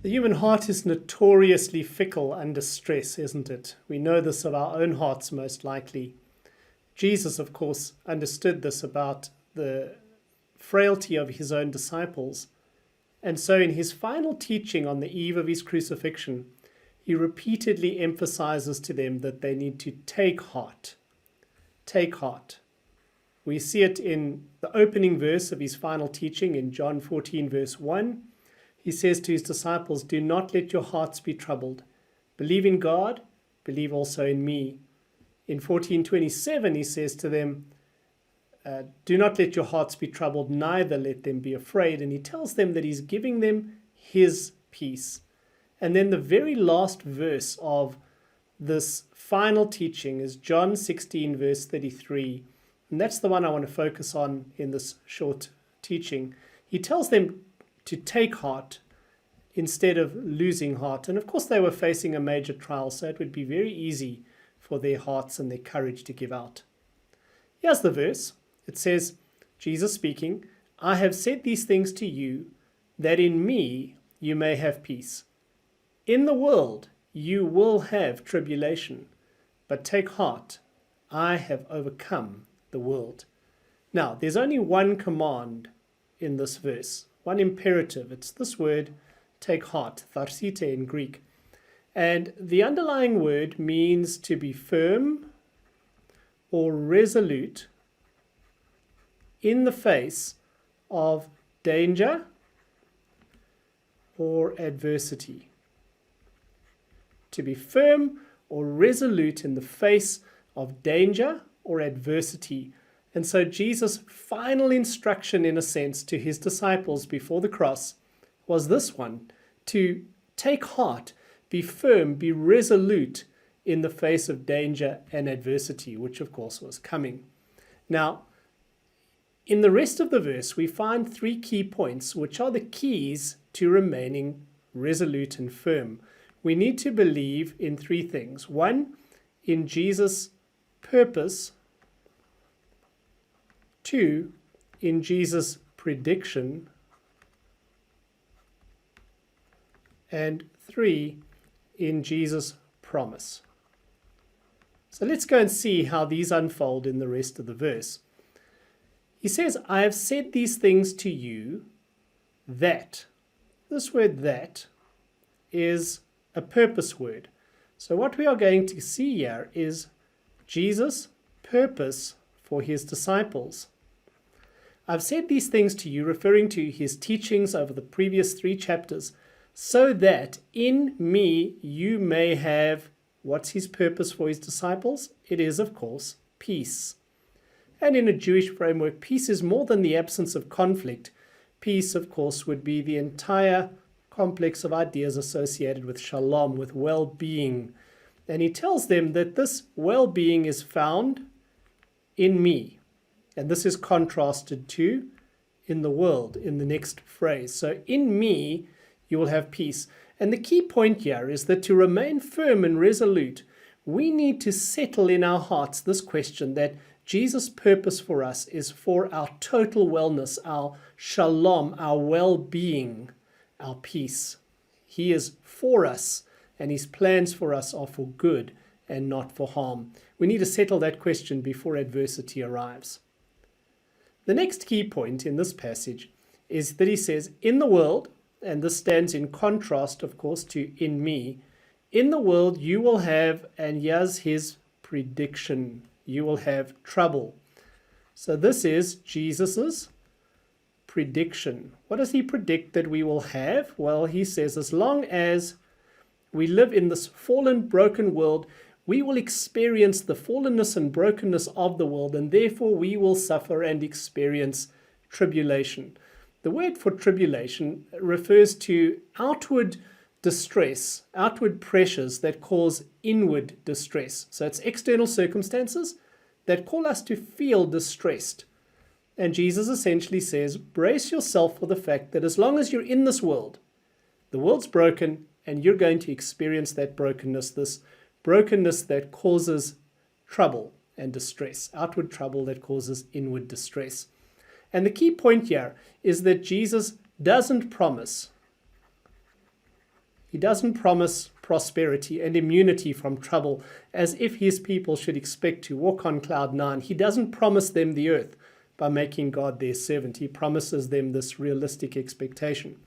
The human heart is notoriously fickle under stress, isn't it? We know this of our own hearts most likely. Jesus, of course, understood this about the frailty of his own disciples. And so in his final teaching on the eve of his crucifixion, he repeatedly emphasizes to them that they need to take heart. Take heart. We see it in the opening verse of his final teaching in John 14, verse 1. He says to his disciples, "Do not let your hearts be troubled. Believe in God, believe also in me." In 14:27, he says to them, "Do not let your hearts be troubled, neither let them be afraid." And he tells them that he's giving them his peace. And then the very last verse of this final teaching is John 16, verse 33. And that's the one I want to focus on in this short teaching. He tells them to take heart instead of losing heart. And of course, they were facing a major trial, so it would be very easy for their hearts and their courage to give out. Here's the verse. It says, Jesus speaking, "I have said these things to you, that in me you may have peace. In the world you will have tribulation, but take heart, I have overcome the world." Now, there's only one command in this verse, one imperative. It's this word, take heart, tharsite in Greek. And the underlying word means to be firm or resolute in the face of danger or adversity. To be firm or resolute in the face of danger or adversity. And so Jesus' final instruction, in a sense, to his disciples before the cross was this one, to take heart, be firm, be resolute in the face of danger and adversity, which of course was coming. Now, in the rest of the verse, we find three key points, which are the keys to remaining resolute and firm. We need to believe in three things. One, in Jesus' purpose. Two, in Jesus' prediction. And three, in Jesus' promise. So let's go and see how these unfold in the rest of the verse. He says, "I have said these things to you that." This word "that" is a purpose word. So what we are going to see here is Jesus' purpose for his disciples. "I've said these things to you," referring to his teachings over the previous 3 chapters, "so that in me you may have," what's his purpose for his disciples? It is, of course, peace. And in a Jewish framework, peace is more than the absence of conflict. Peace, of course, would be the entire complex of ideas associated with shalom, with well-being. And he tells them that this well-being is found in me. And this is contrasted to in the world, in the next phrase. So in me, you will have peace. And the key point here is that to remain firm and resolute, we need to settle in our hearts this question that Jesus' purpose for us is for our total wellness, our shalom, our well-being, our peace. He is for us, and his plans for us are for good and not for harm. We need to settle that question before adversity arrives. The next key point in this passage is that he says, "In the world," and this stands in contrast, of course, to "in me," "in the world you will have," and here's his prediction, "you will have trouble." So this is Jesus's prediction. What does he predict that we will have? Well, he says, as long as we live in this fallen, broken world, we will experience the fallenness and brokenness of the world, and therefore we will suffer and experience tribulation. The word for tribulation refers to outward distress, outward pressures that cause inward distress. So it's external circumstances that call us to feel distressed. And Jesus essentially says, brace yourself for the fact that as long as you're in this world, the world's broken and you're going to experience that brokenness, this brokenness that causes trouble and distress, outward trouble that causes inward distress. And the key point here is that Jesus doesn't promise He doesn't promise prosperity and immunity from trouble as if his people should expect to walk on cloud nine. He doesn't promise them the earth by making God their servant. He promises them this realistic expectation.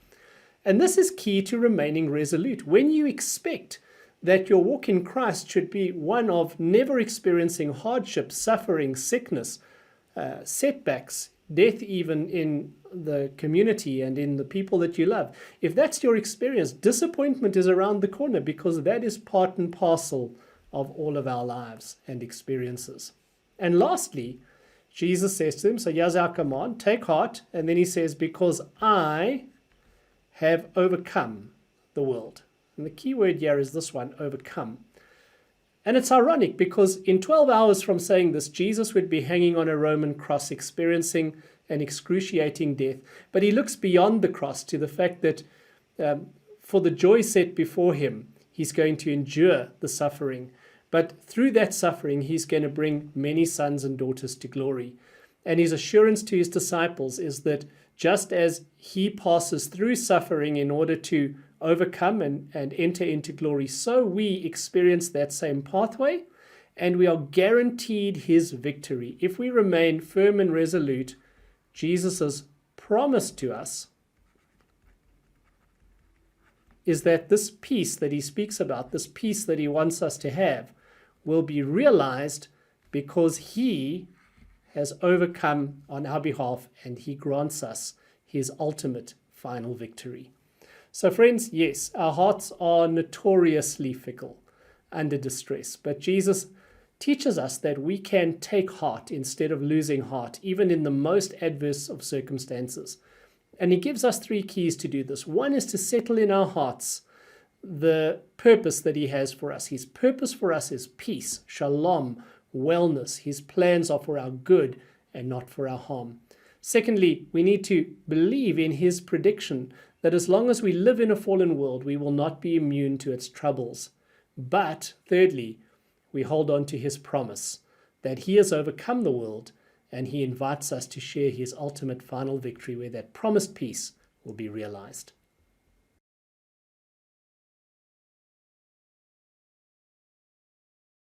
And this is key to remaining resolute. When you expect that your walk in Christ should be one of never experiencing hardship, suffering, sickness, setbacks, death even in the community and in the people that you love. If that's your experience, disappointment is around the corner, because that is part and parcel of all of our lives and experiences. And lastly, Jesus says to them, so here's our command, take heart, and then he says, because I have overcome the world. And the key word here is this one, overcome. And it's ironic because in 12 hours from saying this, Jesus would be hanging on a Roman cross, experiencing an excruciating death. But he looks beyond the cross to the fact that for the joy set before him, he's going to endure the suffering. But through that suffering, he's going to bring many sons and daughters to glory. And his assurance to his disciples is that just as he passes through suffering in order to overcome and enter into glory, so we experience that same pathway, and we are guaranteed his victory. If we remain firm and resolute, Jesus' promise to us is that this peace that he speaks about, this peace that he wants us to have, will be realized because he has overcome on our behalf, and he grants us his ultimate final victory. So friends, yes, our hearts are notoriously fickle under distress, but Jesus teaches us that we can take heart instead of losing heart, even in the most adverse of circumstances. And he gives us 3 keys to do this. One is to settle in our hearts the purpose that he has for us. His purpose for us is peace, shalom, wellness. His plans are for our good and not for our harm. Secondly, we need to believe in his prediction that as long as we live in a fallen world, we will not be immune to its troubles. But thirdly, we hold on to his promise that he has overcome the world, and he invites us to share his ultimate final victory where that promised peace will be realized.